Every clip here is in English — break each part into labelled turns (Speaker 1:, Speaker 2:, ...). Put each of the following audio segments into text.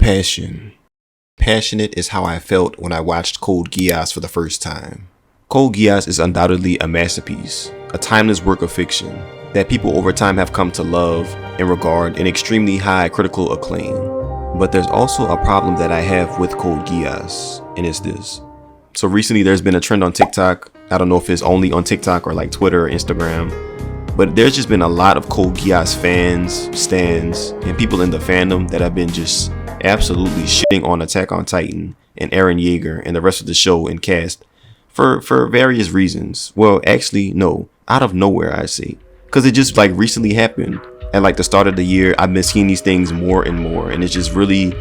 Speaker 1: Passion. Passionate is how I felt when I watched Code Geass for the first time. Code Geass is undoubtedly a masterpiece, a timeless work of fiction that people over time have come to love and regard in extremely high critical acclaim. But there's also a problem that I have with Code Geass, and it's this. So recently there's been a trend on TikTok. I don't know if it's only on TikTok or like Twitter or Instagram, but there's just been a lot of Code Geass fans, stans, and people in the fandom that have been just absolutely shitting on Attack on Titan and Eren Yeager and the rest of the show and cast for various reasons. Well, actually, no, out of nowhere, I say, because it just like recently happened at like the start of the year. I've been seeing these things more and more, and it's really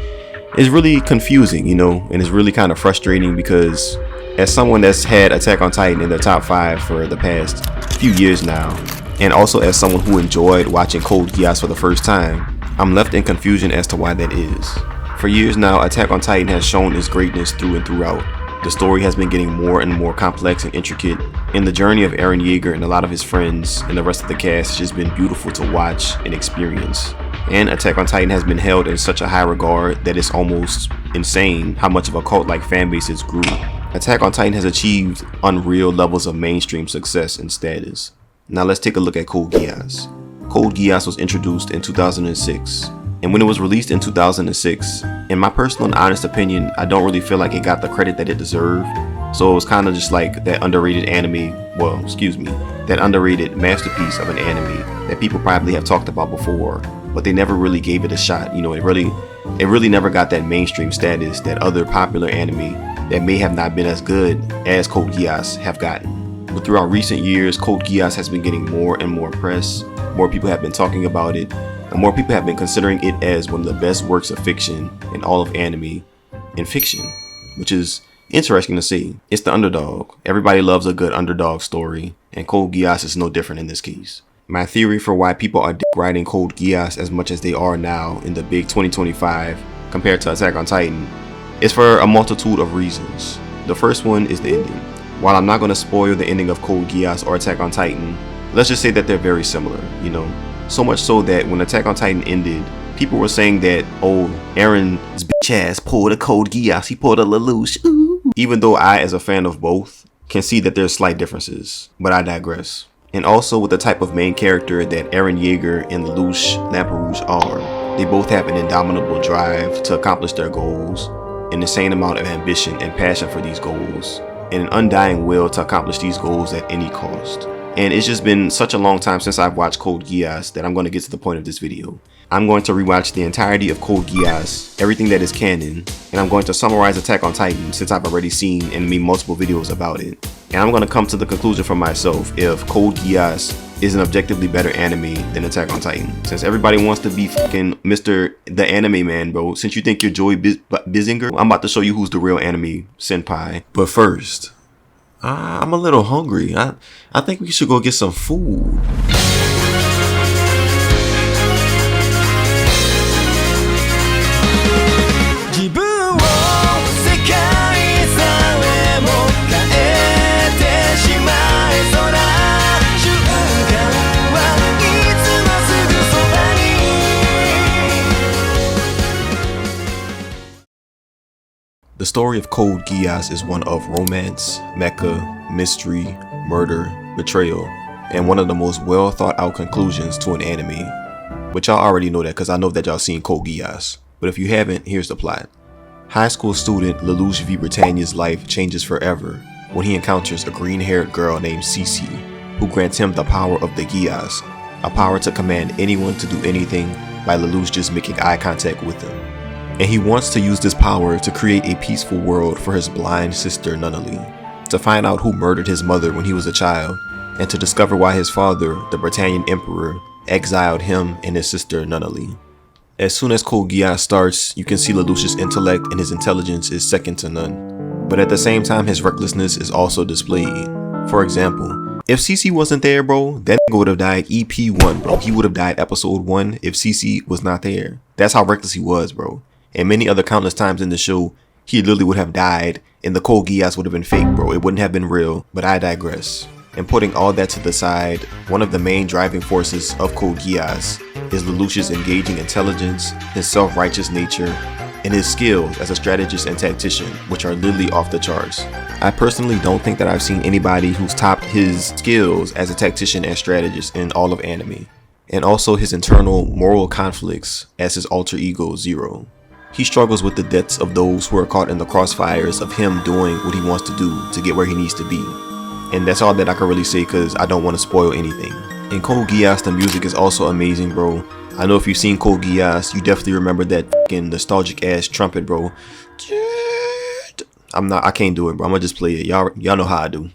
Speaker 1: confusing, you know, and it's really kind of frustrating because as someone that's had Attack on Titan in their top 5 for the past few years now, and also as someone who enjoyed watching Code Geass for the first time, I'm left in confusion as to why that is. For years now, Attack on Titan has shown its greatness through and throughout. The story has been getting more and more complex and intricate, and the journey of Eren Yeager and a lot of his friends and the rest of the cast has just been beautiful to watch and experience. And Attack on Titan has been held in such a high regard that it's almost insane how much of a cult-like fanbase it's grew. Attack on Titan has achieved unreal levels of mainstream success and status. Now let's take a look at Code Geass. Code Geass was introduced in 2006, and when it was released in 2006, in my personal and honest opinion, I don't really feel like it got the credit that it deserved. So it was kind of just like that underrated that underrated masterpiece of an anime that people probably have talked about before, but they never really gave it a shot. You know, it really never got that mainstream status that other popular anime that may have not been as good as Code Geass have gotten. But throughout recent years, Code Geass has been getting more and more press, more people have been talking about it, and more people have been considering it as one of the best works of fiction in all of anime and fiction, which is interesting to see. It's the underdog. Everybody loves a good underdog story, and Code Geass is no different in this case. My theory for why people are riding Code Geass as much as they are now in the big 2025 compared to Attack on Titan is for a multitude of reasons. The first one is the ending. While I'm not going to spoil the ending of Code Geass or Attack on Titan, let's just say that they're very similar, you know. So much so that when Attack on Titan ended, people were saying that, oh, Eren's bitch ass pulled a Code Geass, he pulled a Lelouch, ooh. Even though I, as a fan of both, can see that there's slight differences, but I digress. And also with the type of main character that Eren Yeager and Lelouch Lamperouge are, they both have an indomitable drive to accomplish their goals, an insane amount of ambition and passion for these goals, and an undying will to accomplish these goals at any cost. And it's just been such a long time since I've watched Code Geass that I'm going to get to the point of this video. I'm going to rewatch the entirety of Code Geass, everything that is canon, and I'm going to summarize Attack on Titan since I've already seen and made multiple videos about it. And I'm going to come to the conclusion for myself if Code Geass is an objectively better anime than Attack on Titan. Since everybody wants to be fucking Mr. the Anime Man, bro, since you think you're Joey Bizinger, I'm about to show you who's the real anime senpai. But first, I'm a little hungry. I think we should go get some food. The story of Code Geass is one of romance, mecha, mystery, murder, betrayal, and one of the most well thought out conclusions to an anime. But y'all already know that because I know that y'all seen Code Geass. But if you haven't, here's the plot. High school student Lelouch v. Britannia's life changes forever when he encounters a green-haired girl named Cece, who grants him the power of the Geass, a power to command anyone to do anything by Lelouch just making eye contact with him. And he wants to use this power to create a peaceful world for his blind sister Nunnally, to find out who murdered his mother when he was a child, and to discover why his father, the Britannian Emperor, exiled him and his sister Nunnally. As soon as Code Geass starts, you can see Lelouch's intellect and his intelligence is second to none. But at the same time, his recklessness is also displayed. For example, if Cece wasn't there, bro, that nigga would have died EP1, bro. He would have died episode 1 if Cece was not there. That's how reckless he was, bro. And many other countless times in the show, he literally would have died and the Code Geass would have been fake, bro. It wouldn't have been real, but I digress. And putting all that to the side, one of the main driving forces of Code Geass is Lelouch's engaging intelligence, his self-righteous nature, and his skills as a strategist and tactician, which are literally off the charts. I personally don't think that I've seen anybody who's topped his skills as a tactician and strategist in all of anime. And also his internal moral conflicts as his alter ego Zero. He struggles with the deaths of those who are caught in the crossfires of him doing what he wants to do to get where he needs to be. And that's all that I can really say because I don't want to spoil anything. In Code Geass, the music is also amazing, bro. I know if you've seen Code Geass, you definitely remember that fucking nostalgic ass trumpet, bro. I can't do it, bro. I'm gonna just play it. Y'all know how I do.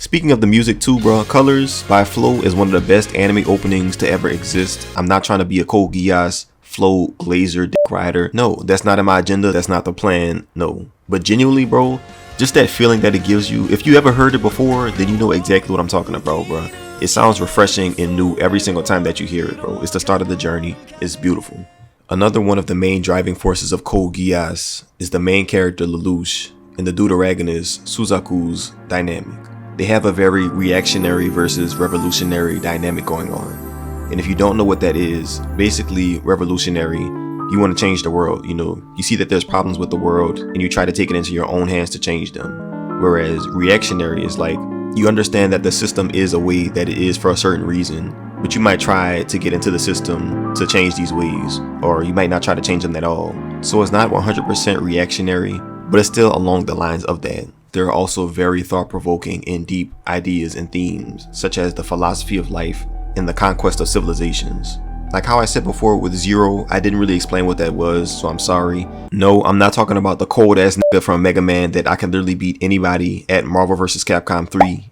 Speaker 1: Speaking of the music too, bro, Colors by Flow is one of the best anime openings to ever exist. I'm not trying to be a Code Geass Flow Glazer dick rider. No, that's not in my agenda. That's not the plan. No. But genuinely, bro, just that feeling that it gives you, if you ever heard it before, then you know exactly what I'm talking about, bro. It sounds refreshing and new every single time that you hear it, bro. It's the start of the journey. It's beautiful. Another one of the main driving forces of Code Geass is the main character Lelouch and the deuteragonist Suzaku's dynamic. They have a very reactionary versus revolutionary dynamic going on. And if you don't know what that is, basically revolutionary, you want to change the world, you know. You see that there's problems with the world and you try to take it into your own hands to change them. Whereas reactionary is like, you understand that the system is a way that it is for a certain reason, but you might try to get into the system to change these ways, or you might not try to change them at all. So it's not 100% reactionary, but it's still along the lines of that. There are also very thought-provoking and deep ideas and themes, such as the philosophy of life and the conquest of civilizations. Like how I said before with Zero, I didn't really explain what that was, so I'm sorry. No, I'm not talking about the cold ass nigga from Mega Man that I can literally beat anybody at Marvel vs. Capcom 3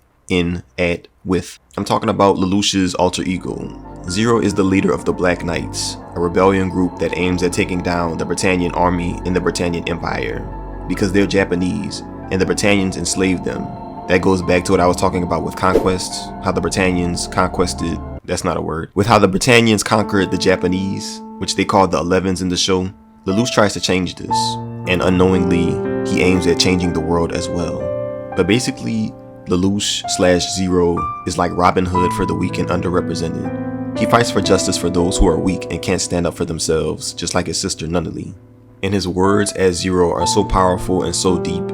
Speaker 1: with. I'm talking about Lelouch's alter ego. Zero is the leader of the Black Knights, a rebellion group that aims at taking down the Britannian army and the Britannian Empire, because they're Japanese and the Britannians enslaved them. That goes back to what I was talking about with conquests, how the Britannians conquested, that's not a word, with how the Britannians conquered the Japanese, which they called the 11s in the show. Lelouch tries to change this, and unknowingly, he aims at changing the world as well. But basically, Lelouch/Zero is like Robin Hood for the weak and underrepresented. He fights for justice for those who are weak and can't stand up for themselves, just like his sister Nunnally. And his words as Zero are so powerful and so deep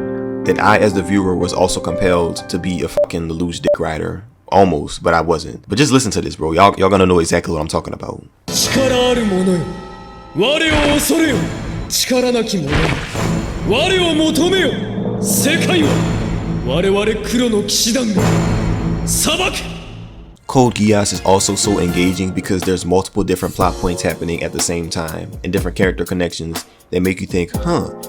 Speaker 1: that I, as the viewer, was also compelled to be a fucking Lelouch dick rider. Almost, but I wasn't. But just listen to this, bro. Y'all gonna know exactly what I'm talking about. Code Geass is also so engaging because there's multiple different plot points happening at the same time and different character connections that make you think,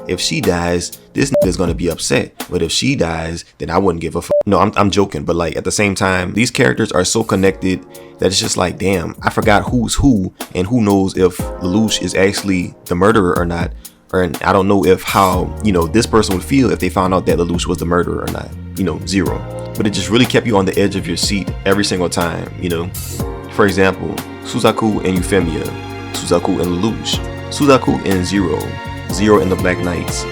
Speaker 1: if she dies, this nigga's gonna be upset. But if she dies, then I wouldn't give a fuck. No, I'm joking, but like at the same time, these characters are so connected that it's just like, damn, I forgot who's who, and who knows if Lelouch is actually the murderer or not. And I don't know if how, this person would feel if they found out that Lelouch was the murderer or not. Zero. But it just really kept you on the edge of your seat every single time, For example, Suzaku and Euphemia, Suzaku and Lelouch, Suzaku and Zero, Zero and the Black Knights,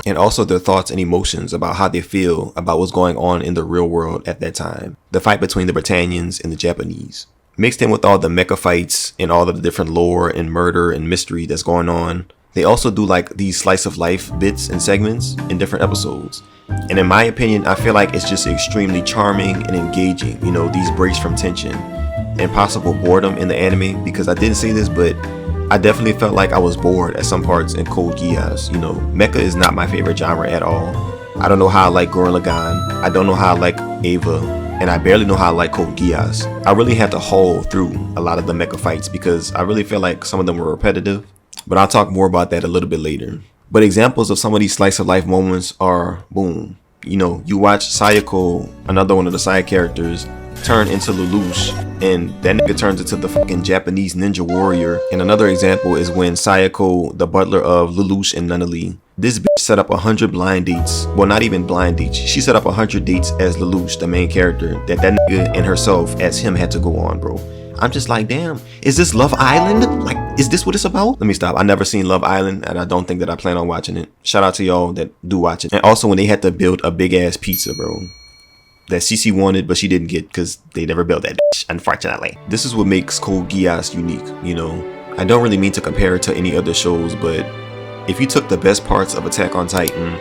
Speaker 1: and also their thoughts and emotions about how they feel about what's going on in the real world at that time. The fight between the Britannians and the Japanese. Mixed in with all the mecha fights and all of the different lore and murder and mystery that's going on. They also do like these slice of life bits and segments in different episodes. And in my opinion, I feel like it's just extremely charming and engaging, these breaks from tension and possible boredom in the anime, because I didn't say this, but I definitely felt like I was bored at some parts in Code Geass. Mecha is not my favorite genre at all. I don't know how I like Gurren Lagann, I don't know how I like Ava, and I barely know how I like Code Geass. I really had to haul through a lot of the mecha fights because I really feel like some of them were repetitive, but I'll talk more about that a little bit later. But examples of some of these slice of life moments are, boom, you watch Sayako, another one of the side characters, turn into Lelouch, and that nigga turns into the fucking Japanese ninja warrior. And another example is when Sayako, the butler of Lelouch and Nunnally, this bitch set up 100 blind dates. Well, not even blind dates. She set up 100 dates as Lelouch, the main character, that nigga and herself as him had to go on, bro. I'm just like, damn, is this Love Island? Like, is this what it's about? Let me stop. I never seen Love Island, and I don't think that I plan on watching it. Shout out to y'all that do watch it. And also when they had to build a big ass pizza, bro, that CC wanted, but she didn't get because they never built that. unfortunately. This is what makes Code Geass unique, you know. I don't really mean to compare it to any other shows, but if you took the best parts of Attack on Titan,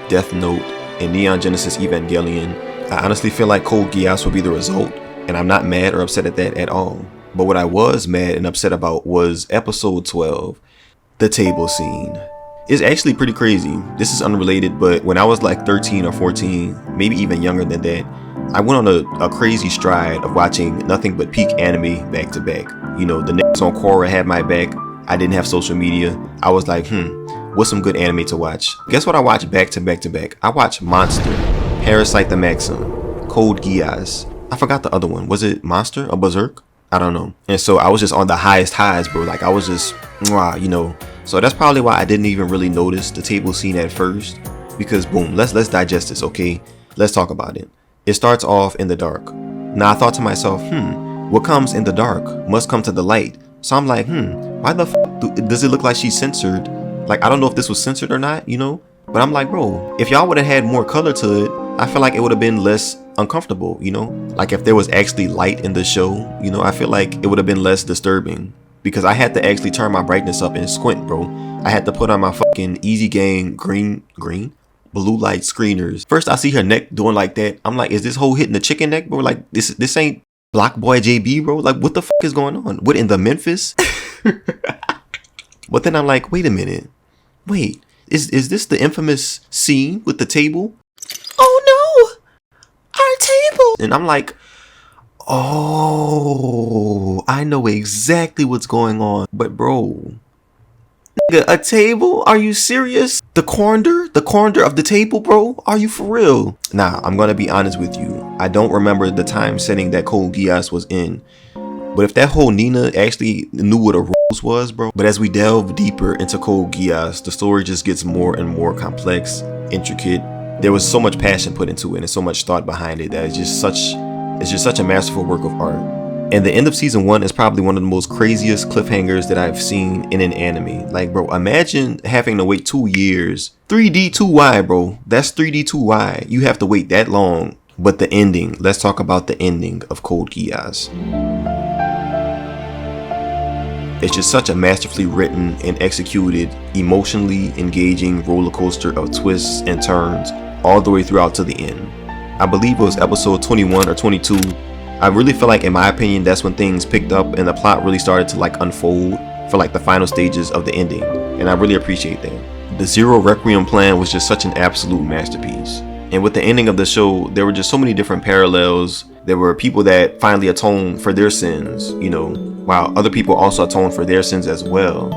Speaker 1: Death Note, and Neon Genesis Evangelion, I honestly feel like Code Geass would be the result, and I'm not mad or upset at that at all. But what I was mad and upset about was episode 12, the table scene. It's actually pretty crazy. This is unrelated, but when I was like 13 or 14, maybe even younger than that, I went on a crazy stride of watching nothing but peak anime back to back. You know, the niggas on Quora had my back. I didn't have social media. I was like, what's some good anime to watch? Guess what I watched back to back to back? I watched Monster, Parasite the Maxim, Code Geass. I forgot the other one. Was it Monster or Berserk? I don't know. And so I was just on the highest highs, bro. Like I was just, you know. So that's probably why I didn't even really notice the table scene at first. Because boom, let's digest this, okay? Let's talk about it. It starts off in the dark. Now I thought to myself, what comes in the dark must come to the light. So I'm like, why the f does it look like she's censored? Like, I don't know if this was censored or not, you know? But I'm like, bro, if y'all would have had more color to it, I feel like it would have been less uncomfortable, you know? Like if there was actually light in the show, you know, I feel like it would have been less disturbing. Because I had to actually turn my brightness up and squint, bro. I had to put on my fucking Easy Gang green? Blue light screeners. First I see her neck doing like that. I'm like, is this hoe hitting the chicken neck, bro? Like this ain't Block Boy JB, bro. Like what the fuck is going on? What in the Memphis? But then I'm like, wait a minute. Wait, is this the infamous scene with the table? Oh no, our table. And I'm like, oh, I know exactly what's going on. But bro, nigga, a table? Are you serious? The corner of the table, bro? Are you for real? Nah, I'm gonna be honest with you. I don't remember the time setting that Code Geass was in. But if that whole Nina actually knew what a rose was, bro. But as we delve deeper into Code Geass, the story just gets more and more complex, intricate. There was so much passion put into it and so much thought behind it that it's just such a masterful work of art. And the end of season 1 is probably one of the most craziest cliffhangers that I've seen in an anime. Like, bro, imagine having to wait 2 years. 3D 2Y, bro. That's 3D 2Y. You have to wait that long. But the ending, let's talk about the ending of Code Geass. It's just such a masterfully written and executed, emotionally engaging roller coaster of twists and turns all the way throughout to the end. I believe it was episode 21 or 22. I really feel like, in my opinion, that's when things picked up and the plot really started to like unfold for like the final stages of the ending. And I really appreciate that. The Zero Requiem plan was just such an absolute masterpiece. And with the ending of the show, there were just so many different parallels. There were people that finally atoned for their sins, you know, while other people also atoned for their sins as well.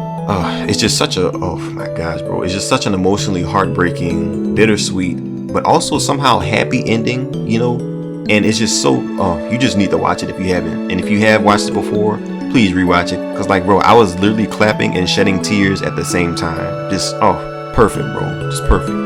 Speaker 1: It's just such a, oh my gosh, bro. It's just such an emotionally heartbreaking, bittersweet, but also somehow happy ending, you know? And it's just so, you just need to watch it if you haven't. And if you have watched it before, please rewatch it. Cause like, bro, I was literally clapping and shedding tears at the same time. Just, perfect, bro. Just perfect.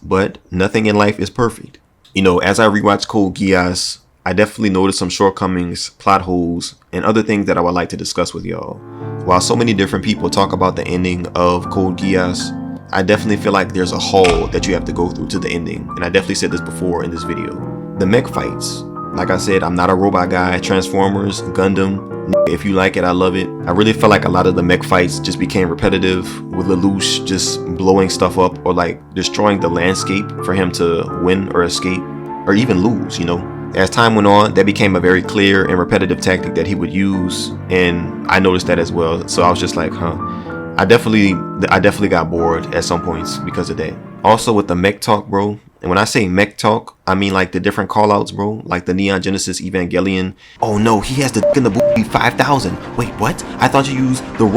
Speaker 1: But nothing in life is perfect. You know, as I rewatched Code Geass, I definitely noticed some shortcomings, plot holes, and other things that I would like to discuss with y'all. While so many different people talk about the ending of Code Geass, I definitely feel like there's a hole that you have to go through to the ending. And I definitely said this before in this video. The mech fights. Like I said, I'm not a robot guy. Transformers, Gundam, if you like it, I love it. I really feel like a lot of the mech fights just became repetitive, with Lelouch just blowing stuff up or like destroying the landscape for him to win or escape or even lose, you know. As time went on, that became a very clear and repetitive tactic that he would use, and I noticed that as well. So I was just like, I definitely got bored at some points because of that. Also with the mech talk, bro. And when I say mech talk, I mean like the different callouts, bro. Like the Neon Genesis Evangelion. Oh no, he has the in the booty 5000. Wait, what? I thought you used the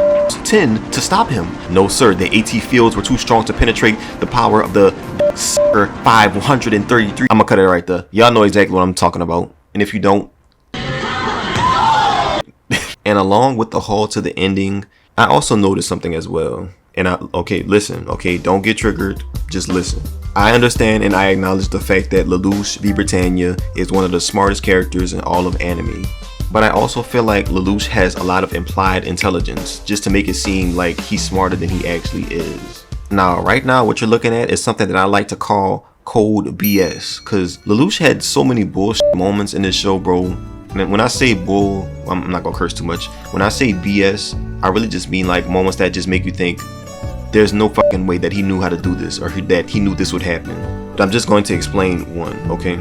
Speaker 1: 10 to stop him. No sir, the AT fields were too strong to penetrate the power of the 533. I'm gonna cut it right there. Y'all know exactly what I'm talking about. And if you don't. And along with the haul to the ending, I also noticed something as well. And okay, listen, okay, don't get triggered, just listen. I understand and I acknowledge the fact that Lelouch v Britannia is one of the smartest characters in all of anime. But I also feel like Lelouch has a lot of implied intelligence, just to make it seem like he's smarter than he actually is. Now, right now, what you're looking at is something that I like to call Code BS, cause Lelouch had so many bullshit moments in this show, bro. When I say bull, I'm not gonna curse too much. When I say BS, I really just mean like moments that just make you think there's no fucking way that he knew how to do this or that he knew this would happen. But I'm just going to explain one, okay?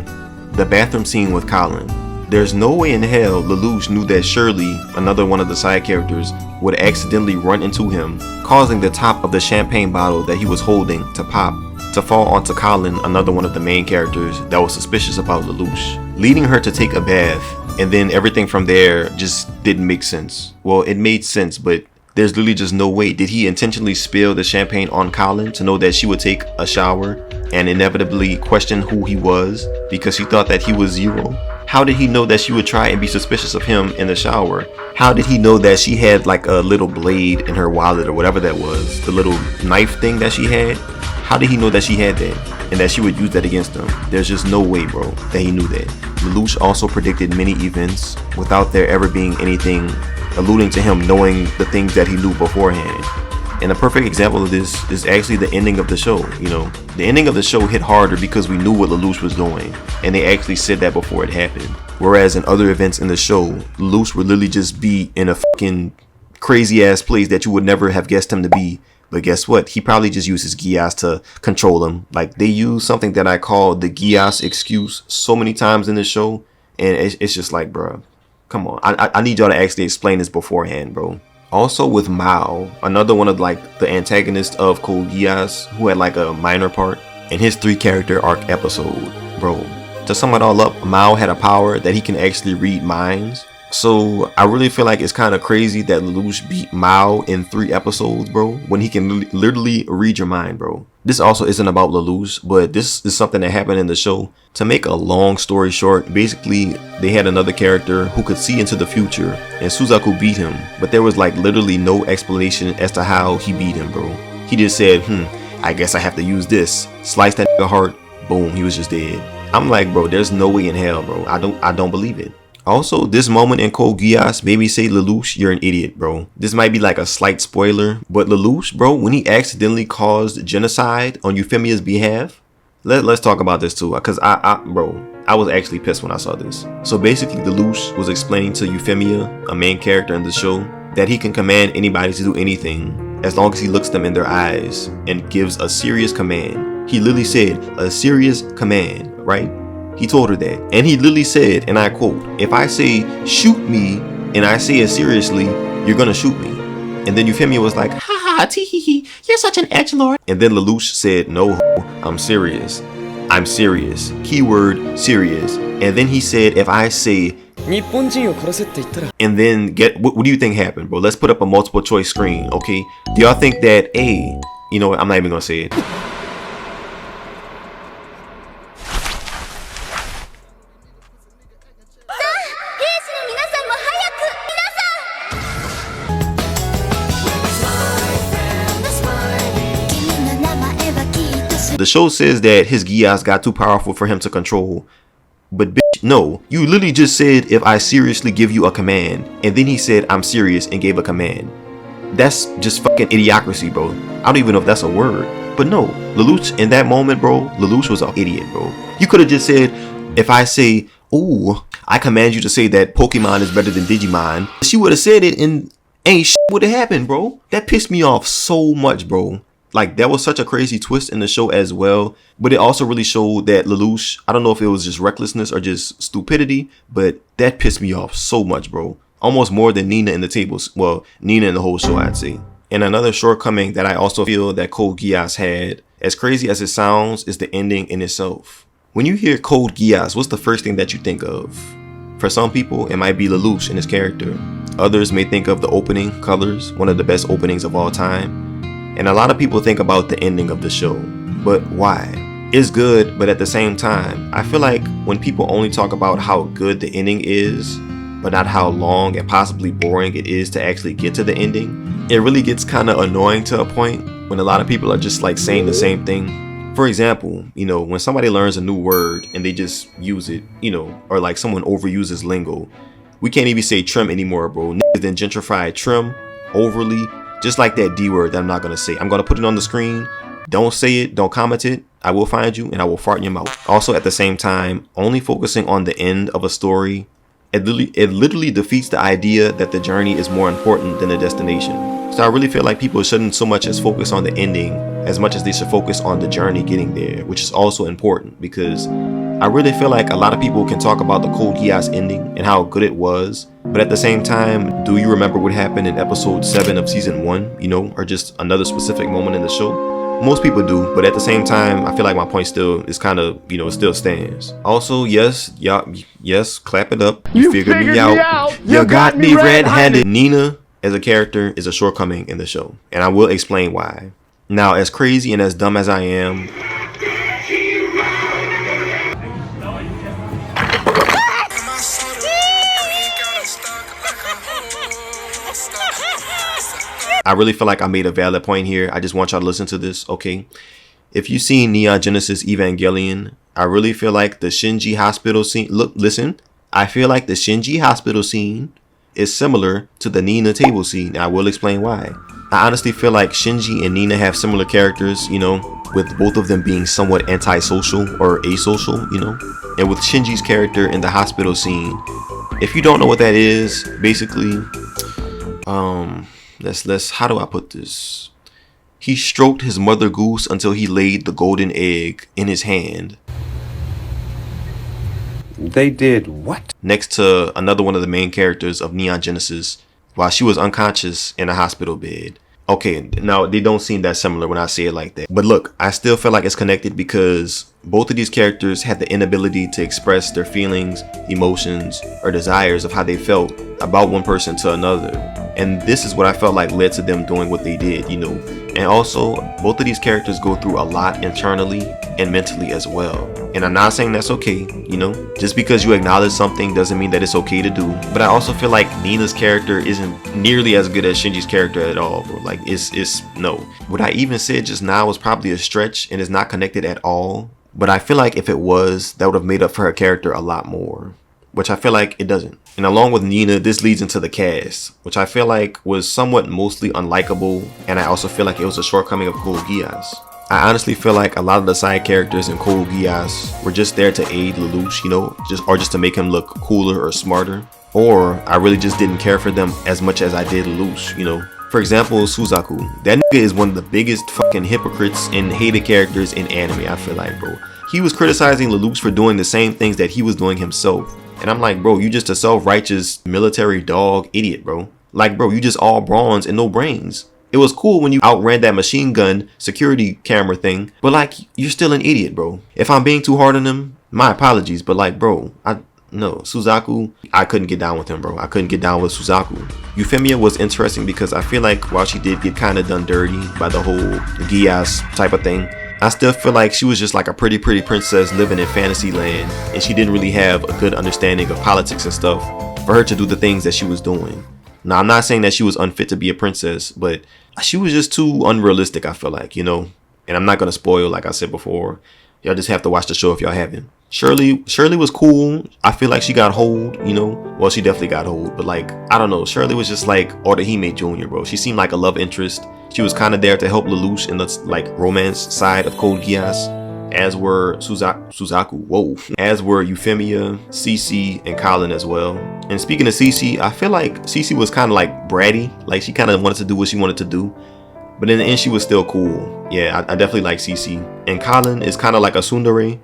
Speaker 1: The bathroom scene with Colin. There's no way in hell Lelouch knew that Shirley, another one of the side characters, would accidentally run into him, causing the top of the champagne bottle that he was holding to pop, to fall onto Colin, another one of the main characters that was suspicious about Lelouch, leading her to take a bath, and then everything from there just didn't make sense. Well, it made sense, but there's literally just no way. Did he intentionally spill the champagne on Colin to know that she would take a shower and inevitably question who he was because she thought that he was Zero? How did he know that she would try and be suspicious of him in the shower? How did he know that she had like a little blade in her wallet or whatever that was, the little knife thing that she had? How did he know that she had that and that she would use that against him? There's just no way, bro, that he knew that. Lelouch also predicted many events without there ever being anything alluding to him knowing the things that he knew beforehand. And a perfect example of this is actually the ending of the show. You know, the ending of the show hit harder because we knew what Lelouch was doing, and they actually said that before it happened. Whereas in other events in the show, Lelouch would literally just be in a fucking crazy ass place that you would never have guessed him to be. But guess what? He probably just uses Geass to control him. Like, they use something that I call the Geass excuse so many times in the show, and it's just like, bro, come on. I need y'all to actually explain this beforehand, bro. Also with Mao, another one of like the antagonists of Code Geass, who had like a minor part in his 3-character arc episode, bro. To sum it all up, Mao had a power that he can actually read minds. So I really feel like it's kind of crazy that Lelouch beat Mao in 3 episodes, bro, when he can literally read your mind, bro. This also isn't about Lelouch, but this is something that happened in the show. To make a long story short, basically they had another character who could see into the future, and Suzaku beat him, but there was like literally no explanation as to how he beat him, bro. He just said, I guess I have to use this. Slice that nigga heart, boom, he was just dead. I'm like, bro, there's no way in hell, bro. I don't believe it. Also, this moment in Code Geass made me say, Lelouch, you're an idiot, bro. This might be like a slight spoiler, but Lelouch, bro, when he accidentally caused genocide on Euphemia's behalf, let's talk about this too, because I was actually pissed when I saw this. So basically, Lelouch was explaining to Euphemia, a main character in the show, that he can command anybody to do anything as long as he looks them in their eyes and gives a serious command. He literally said, a serious command, right? He told her that, and he literally said, and I quote, if I say shoot me and I say it seriously, you're gonna shoot me. And then Euphemia was like, ha ha, tee hee hee, you're such an edgelord. And then Lelouch said, no, I'm serious. I'm serious. Keyword serious. And then he said, if I say, and then what do you think happened, bro? Let's put up a multiple choice screen, okay? Do y'all think that A, you know what, I'm not even gonna say it. The show says that his Geass got too powerful for him to control. But bitch, no. You literally just said, if I seriously give you a command. And then he said, I'm serious, and gave a command. That's just fucking idiocracy, bro. I don't even know if that's a word. But no, Lelouch in that moment, bro, Lelouch was an idiot, bro. You could have just said, if I say, ooh, I command you to say that Pokemon is better than Digimon. She would have said it and ain't shit would have happened, bro. That pissed me off so much, bro. Like, that was such a crazy twist in the show as well. But it also really showed that Lelouch, I don't know if it was just recklessness or just stupidity, but that pissed me off so much, bro. Almost more than Nina in the tables. Well, Nina in the whole show, I'd say. And another shortcoming that I also feel that Code Geass had, as crazy as it sounds, is the ending in itself. When you hear Code Geass, what's the first thing that you think of? For some people, it might be Lelouch and his character. Others may think of the opening, Colors, one of the best openings of all time. And a lot of people think about the ending of the show, but why? It's good, but at the same time, I feel like when people only talk about how good the ending is, but not how long and possibly boring it is to actually get to the ending, it really gets kind of annoying to a point when a lot of people are just like saying the same thing. For example, you know, when somebody learns a new word and they just use it, you know, or like someone overuses lingo, we can't even say trim anymore, bro. Niggas then gentrified trim, overly, just like that D word that I'm not going to say. I'm going to put it on the screen. Don't say it. Don't comment it. I will find you and I will fart in your mouth. Also, at the same time, only focusing on the end of a story It literally defeats the idea that the journey is more important than the destination. So I really feel like people shouldn't so much as focus on the ending as much as they should focus on the journey getting there, which is also important because I really feel like a lot of people can talk about the Code Geass ending and how good it was, but at the same time, do you remember what happened in episode 7 of season 1, you know, or just another specific moment in the show? Most people do, but at the same time, I feel like my point still is kind of, you know, it still stands. Also, yes, yes, clap it up. You figured me out. You got me red-handed. Nina as a character is a shortcoming in the show, and I will explain why. Now, as crazy and as dumb as I am, I really feel like I made a valid point here. I just want y'all to listen to this, okay? If you've seen Neon Genesis Evangelion, I really feel like the Shinji hospital scene, listen, I feel like the Shinji hospital scene is similar to the Nina table scene. I will explain why. I honestly feel like Shinji and Nina have similar characters, you know, with both of them being somewhat antisocial or asocial, you know? And with Shinji's character in the hospital scene, if you don't know what that is, basically, let's how do I put this? He stroked his mother goose until he laid the golden egg in his hand.
Speaker 2: They did what?
Speaker 1: Next to another one of the main characters of Neon Genesis while she was unconscious in a hospital bed. Okay, now they don't seem that similar when I say it like that. But look, I still feel like it's connected because both of these characters had the inability to express their feelings, emotions, or desires of how they felt about one person to another. And this is what I felt like led to them doing what they did, you know. And also, both of these characters go through a lot internally and mentally as well. And I'm not saying that's okay, you know. Just because you acknowledge something doesn't mean that it's okay to do. But I also feel like Nina's character isn't nearly as good as Shinji's character at all, bro. Like, it's no. What I even said just now was probably a stretch and is not connected at all. But I feel like if it was, that would have made up for her character a lot more. Which I feel like it doesn't. And along with Nina, this leads into the cast, which I feel like was somewhat mostly unlikable, and I also feel like it was a shortcoming of Code Geass. I honestly feel like a lot of the side characters in Code Geass were just there to aid Lelouch, you know, just to make him look cooler or smarter. Or I really just didn't care for them as much as I did Lelouch, you know. For example, Suzaku. That nigga is one of the biggest fucking hypocrites and hated characters in anime, I feel like, bro. He was criticizing Lelouch for doing the same things that he was doing himself. And I'm like, bro, you just a self-righteous military dog idiot, bro. Like, bro, you just all bronze and no brains. It was cool when you outran that machine gun security camera thing, but like, you're still an idiot, bro. If I'm being too hard on him, my apologies, but like, bro, no, Suzaku, I couldn't get down with him, bro. I couldn't get down with Suzaku. Euphemia was interesting because I feel like while she did get kind of done dirty by the whole Geass type of thing, I still feel like she was just like a pretty princess living in fantasy land, and she didn't really have a good understanding of politics and stuff for her to do the things that she was doing. Now, I'm not saying that she was unfit to be a princess, but she was just too unrealistic, I feel like, you know. And I'm not going to spoil, like I said before. Y'all just have to watch the show if y'all haven't. Shirley was cool. I feel like she got hold, you know. Well, she definitely got hold, but like, I don't know. Shirley was just like Orihime Jr., bro. She seemed like a love interest. She was kind of there to help Lelouch in the like romance side of Code Geass, as were Suzaku, whoa, as were Euphemia, Cece, and Colin as well. And speaking of Cece, I feel like Cece was kind of like bratty, like she kind of wanted to do what she wanted to do, but in the end she was still cool. Yeah, I definitely like Cece. And Colin is kind of like a tsundere.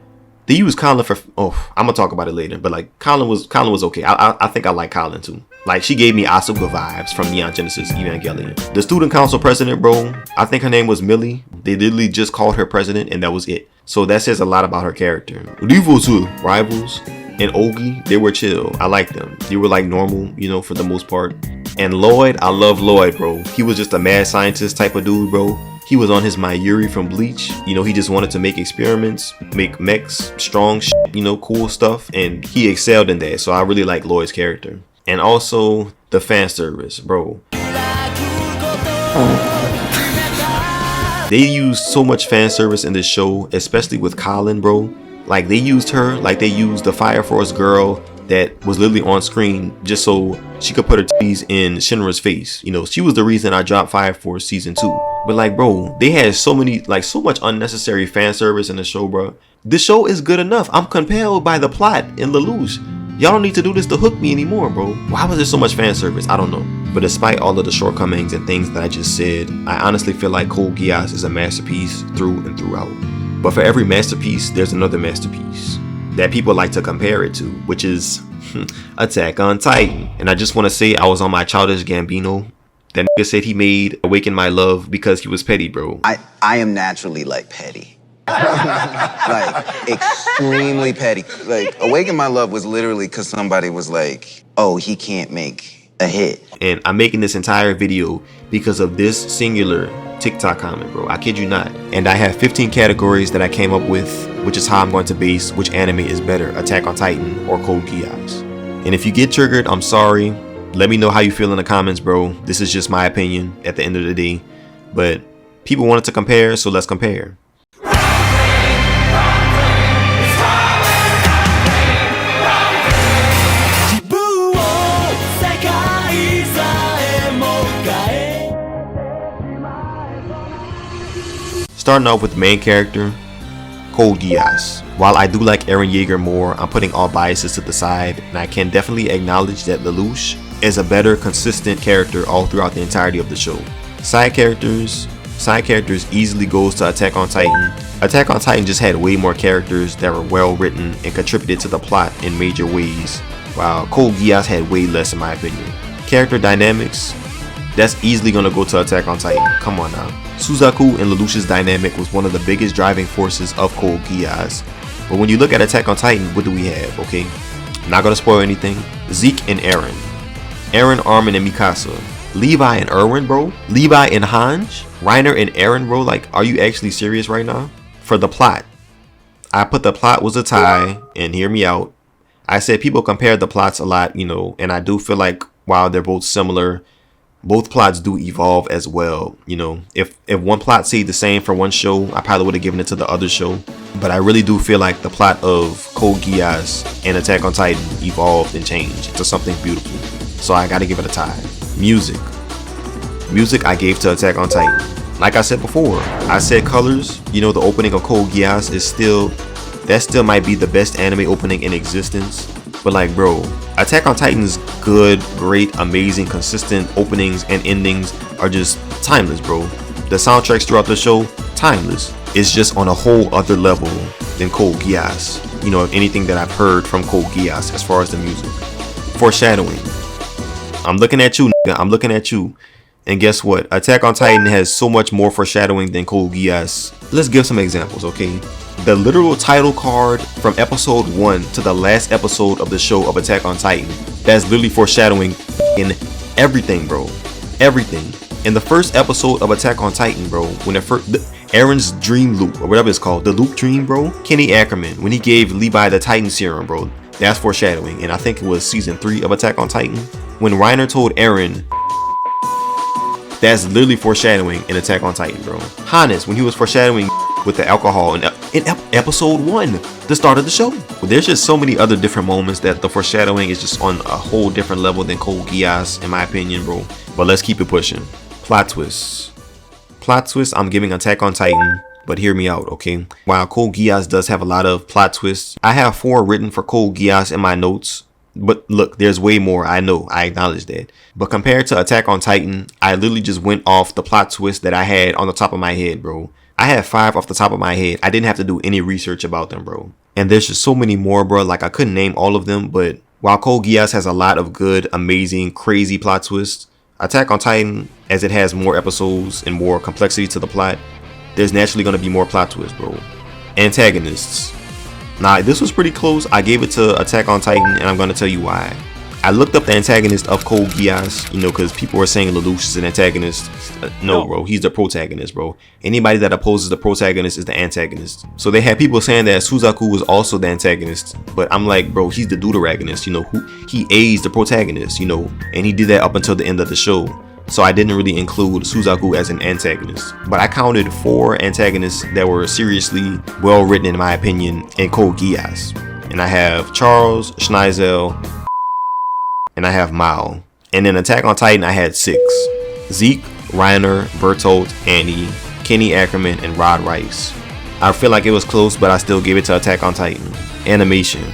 Speaker 1: They use Colin for, I'm gonna talk about it later, but like Colin was okay. I think I like Colin too. Like, she gave me Asuka vibes from Neon Genesis Evangelion. The student council president, bro, I think her name was Millie. They literally just called her president and that was it. So that says a lot about her character. Rivals, and Ogi, they were chill. I like them. They were like normal, you know, for the most part. And Lloyd, I love Lloyd, bro. He was just a mad scientist type of dude, bro. He was on his Mayuri from Bleach. You know, he just wanted to make experiments, make mechs, strong shit, you know, cool stuff. And he excelled in that. So I really like Lloyd's character. And also the fan service, bro. They used so much fan service in this show, especially with Colin, bro. Like, they used her like they used the Fire Force girl that was literally on screen just so she could put her titties in Shinra's face. You know, she was the reason I dropped Fire Force season 2. But like, bro, they had so much unnecessary fan service in the show, bro. The show is good enough. I'm compelled by the plot in Lelouch. Y'all don't need to do this to hook me anymore, bro. Why was there so much fan service? I don't know. But despite all of the shortcomings and things that I just said, I honestly feel like Code Geass is a masterpiece through and throughout. But for every masterpiece, there's another masterpiece that people like to compare it to, which is Attack on Titan. And I just want to say I was on my Childish Gambino. That nigga said he made Awaken My Love because he was petty, bro.
Speaker 3: I am naturally like petty. Like extremely petty. Like Awaken My Love was literally because somebody was like, oh, he can't make a hit.
Speaker 1: And I'm making this entire video because of this singular TikTok comment, bro. I kid you not. And I have 15 categories that I came up with, which is how I'm going to base which anime is better, Attack on Titan or Code Geass. And if you get triggered, I'm sorry. Let me know how you feel in the comments, bro. This is just my opinion at the end of the day. But people wanted to compare, so let's compare. Starting off with the main character, Code Geass. While I do like Eren Yeager more, I'm putting all biases to the side, and I can definitely acknowledge that Lelouch is a better, consistent character all throughout the entirety of the show. Side characters easily goes to Attack on Titan. Attack on Titan just had way more characters that were well written and contributed to the plot in major ways, while Code Geass had way less in my opinion. Character dynamics, that's easily gonna go to Attack on Titan. Come on now. Suzaku and Lelouch's dynamic was one of the biggest driving forces of Code Geass. But when you look at Attack on Titan, what do we have, okay? I'm not gonna spoil anything. Zeke and Eren. Eren, Armin, and Mikasa. Levi and Erwin, bro. Levi and Hanj. Reiner and Eren, bro. Like, are you actually serious right now? For the plot, I put the plot was a tie, and hear me out. I said people compare the plots a lot, you know, and I do feel like while they're both similar, both plots do evolve as well. You know, if one plot stayed the same for one show, I probably would have given it to the other show. But I really do feel like the plot of Code Geass and Attack on Titan evolved and changed into something beautiful. So I gotta give it a tie. Music I gave to Attack on Titan. Like I said before, I said colors, you know, the opening of Code Geass is that still might be the best anime opening in existence. But like, bro, Attack on Titan's good, great, amazing, consistent openings and endings are just timeless, bro. The soundtracks throughout the show, timeless. It's just on a whole other level than Code Geass. You know, anything that I've heard from Code Geass as far as the music. Foreshadowing. I'm looking at you, nigga. I'm looking at you. And guess what? Attack on Titan has so much more foreshadowing than Code Geass. Let's give some examples, okay? The literal title card from episode 1 to the last episode of the show of Attack on Titan, that's literally foreshadowing in everything, bro. Everything. In the first episode of Attack on Titan, bro, when Eren's dream loop, or whatever it's called, the loop dream, bro, Kenny Ackerman, when he gave Levi the Titan serum, bro, that's foreshadowing. And I think it was season 3 of Attack on Titan. When Reiner told Eren, that's literally foreshadowing in Attack on Titan, bro. Hannes, when he was foreshadowing with the alcohol in episode 1, the start of the show. Well, there's just so many other different moments that the foreshadowing is just on a whole different level than Code Geass, in my opinion, bro. But let's keep it pushing. Plot twists. Plot twists, I'm giving Attack on Titan, but hear me out, okay? While Code Geass does have a lot of plot twists, I have 4 written for Code Geass in my notes. But look, there's way more, I know, I acknowledge that. But compared to Attack on Titan, I literally just went off the plot twist that I had on the top of my head, bro. I had 5 off the top of my head. I didn't have to do any research about them, bro. And there's just so many more, bro. Like, I couldn't name all of them, but while Code Geass has a lot of good, amazing, crazy plot twists, Attack on Titan, as it has more episodes and more complexity to the plot, there's naturally going to be more plot twists, bro. Antagonists. Now, this was pretty close. I gave it to Attack on Titan, and I'm going to tell you why. I looked up the antagonist of Code Geass, you know, because people were saying Lelouch is an antagonist. No, bro, he's the protagonist, bro. Anybody that opposes the protagonist is the antagonist. So they had people saying that Suzaku was also the antagonist, but I'm like, bro, he's the deuteragonist, you know, he aids the protagonist, you know, and he did that up until the end of the show. So I didn't really include Suzaku as an antagonist. But I counted 4 antagonists that were seriously well written, in my opinion, in Code Geass. And I have Charles, Schneizel, and I have Mao. And in Attack on Titan, I had 6. Zeke, Reiner, Bertolt, Annie, Kenny Ackerman, and Rod Rice. I feel like it was close, but I still gave it to Attack on Titan. Animation.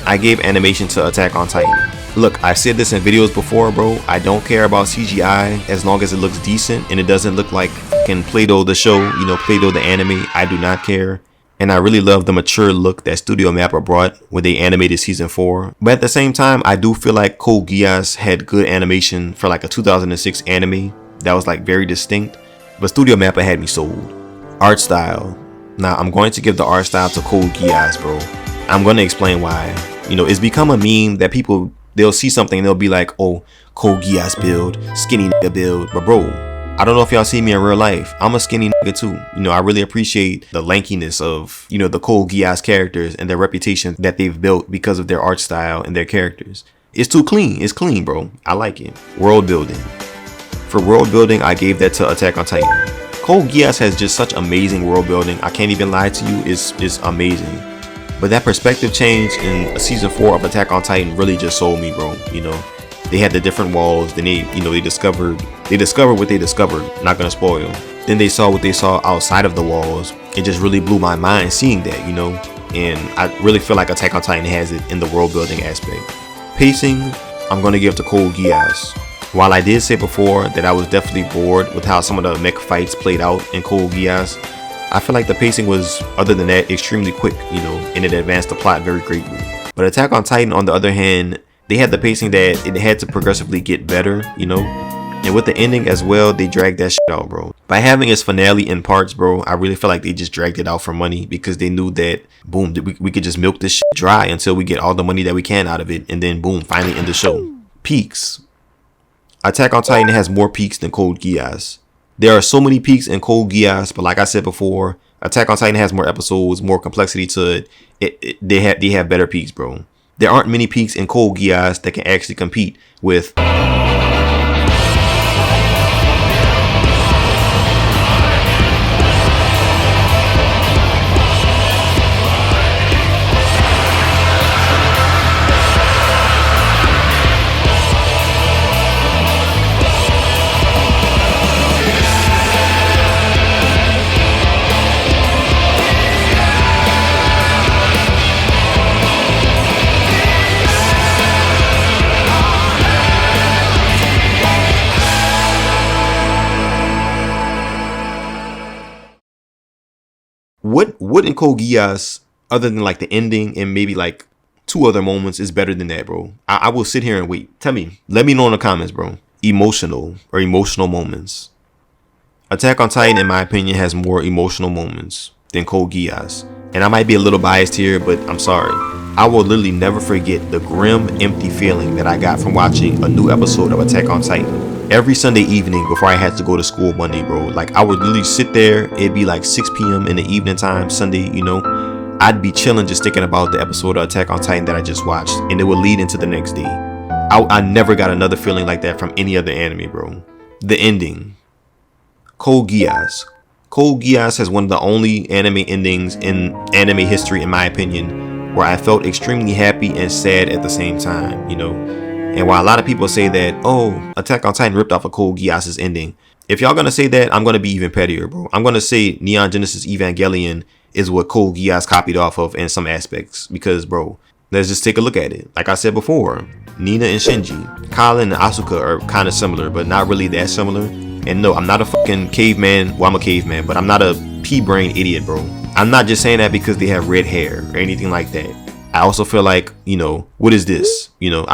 Speaker 1: I gave animation to Attack on Titan. Look, I've said this in videos before, bro. I don't care about CGI as long as it looks decent and it doesn't look like fucking Play-Doh the show, you know, Play-Doh the anime. I do not care. And I really love the mature look that Studio Mappa brought when they animated season 4. But at the same time, I do feel like Code Geass had good animation for like a 2006 anime that was like very distinct. But Studio Mappa had me sold. Art style. Now, I'm going to give the art style to Code Geass, bro. I'm going to explain why. You know, it's become a meme that people, they'll see something and they'll be like, oh, Code Geass build, skinny nigga build. But bro, I don't know if y'all see me in real life. I'm a skinny nigga too. You know, I really appreciate the lankiness of, you know, the Code Geass characters and their reputation that they've built because of their art style and their characters. It's too clean. It's clean, bro. I like it. World building. For world building, I gave that to Attack on Titan. Code Geass has just such amazing world building. I can't even lie to you. It's amazing. But that perspective change in season 4 of Attack on Titan really just sold me, bro. You know, they had the different walls. Then they discovered what they discovered. Not gonna spoil. Then they saw what they saw outside of the walls. It just really blew my mind seeing that, you know. And I really feel like Attack on Titan has it in the world building aspect. Pacing, I'm gonna give to Code Geass. While I did say before that I was definitely bored with how some of the mech fights played out in Code Geass, I feel like the pacing was, other than that, extremely quick, you know, and it advanced the plot very greatly. But Attack on Titan, on the other hand, they had the pacing that it had to progressively get better, you know, and with the ending as well, they dragged that shit out, bro. By having its finale in parts, bro, I really feel like they just dragged it out for money because they knew that, boom, we could just milk this shit dry until we get all the money that we can out of it, and then boom, finally end the show. Peaks. Attack on Titan has more peaks than Code Geass. There are so many peaks in Code Geass, but like I said before, Attack on Titan has more episodes, more complexity to it. They have better peaks, bro. There aren't many peaks in Code Geass that can actually compete with what in Code Geass, other than like the ending and maybe like 2 other moments, is better than that, bro? I will sit here and wait. Tell me. Let me know in the comments, bro. Emotional moments. Attack on Titan, in my opinion, has more emotional moments than Code Geass. And I might be a little biased here, but I'm sorry. I will literally never forget the grim, empty feeling that I got from watching a new episode of Attack on Titan. Every Sunday evening before I had to go to school Monday, bro. Like, I would literally sit there. It'd be like 6 p.m. in the evening time, Sunday, you know. I'd be chilling just thinking about the episode of Attack on Titan that I just watched. And it would lead into the next day. I never got another feeling like that from any other anime, bro. The ending. Code Geass. Code Geass has one of the only anime endings in anime history, in my opinion, where I felt extremely happy and sad at the same time, you know. And while a lot of people say that, oh, Attack on Titan ripped off of Code Geass's ending, if y'all gonna say that, I'm gonna be even pettier, bro. I'm gonna say Neon Genesis Evangelion is what Code Geass copied off of in some aspects. Because, bro, let's just take a look at it. Like I said before, Nina and Shinji, Colin and Asuka are kind of similar, but not really that similar. And no, I'm not a fucking caveman. Well, I'm a caveman, but I'm not a pea-brain idiot, bro. I'm not just saying that because they have red hair or anything like that. I also feel like, you know, what is this? You know,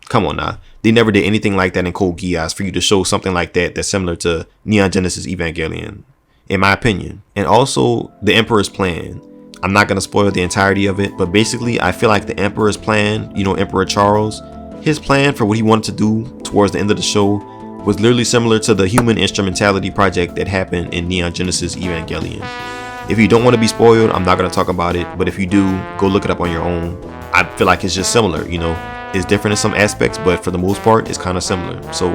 Speaker 1: come on now. They never did anything like that in Code Geass for you to show something like that that's similar to Neon Genesis Evangelion, in my opinion. And also, the Emperor's plan. I'm not going to spoil the entirety of it, but basically, I feel like the Emperor's plan, you know, Emperor Charles, his plan for what he wanted to do towards the end of the show was literally similar to the human instrumentality project that happened in Neon Genesis Evangelion. If you don't want to be spoiled, I'm not going to talk about it, but if you do, go look it up on your own. I feel like it's just similar, you know. It's different in some aspects, but for the most part, it's kind of similar. So,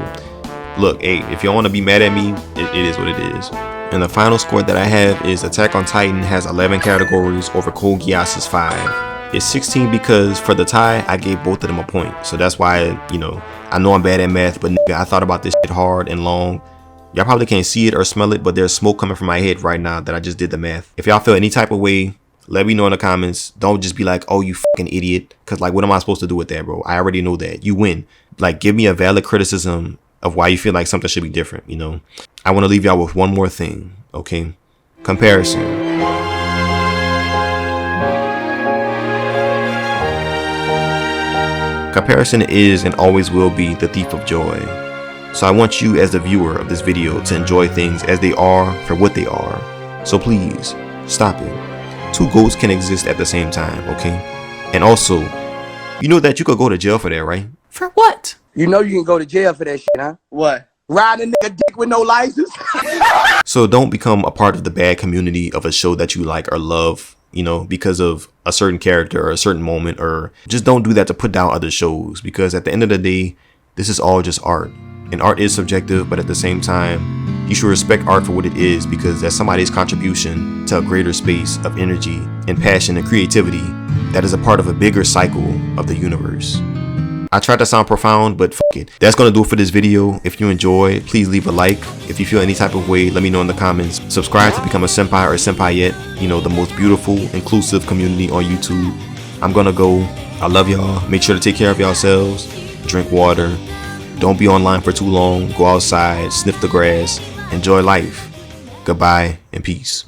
Speaker 1: look, hey, if y'all want to be mad at me, it is what it is. And the final score that I have is Attack on Titan has 11 categories over Code Geass's 5. It's 16 because for the tie, I gave both of them a point. So that's why, you know I'm bad at math, but nigga, I thought about this shit hard and long. Y'all probably can't see it or smell it, but there's smoke coming from my head right now that I just did the math. If y'all feel any type of way Let me know in the comments. Don't just be like, oh, you fucking idiot. Because, like, what am I supposed to do with that, bro? I already know that. You win. Like, give me a valid criticism of why you feel like something should be different, you know? I want to leave y'all with one more thing, okay? Comparison. Comparison is and always will be the thief of joy. So I want you as the viewer of this video to enjoy things as they are for what they are. So please, stop it. Two goats can exist at the same time, okay? And also, you know that you could go to jail for that, right? For what?
Speaker 4: You know you can go to jail for that shit, huh? What? Ride a nigga dick with no license?
Speaker 1: So don't become a part of the bad community of a show that you like or love, you know, because of a certain character or a certain moment, or just don't do that to put down other shows, because at the end of the day, this is all just art. And art is subjective, but at the same time, you should respect art for what it is, because that's somebody's contribution to a greater space of energy and passion and creativity that is a part of a bigger cycle of the universe. I tried to sound profound, but fuck it. That's gonna do it for this video. If you enjoyed, please leave a like. If you feel any type of way, let me know in the comments. Subscribe to become a senpai or a senpai-ette, you know, the most beautiful, inclusive community on YouTube. I'm gonna go. I love y'all. Make sure to take care of yourselves. Drink water. Don't be online for too long. Go outside, sniff the grass, enjoy life. Goodbye and peace.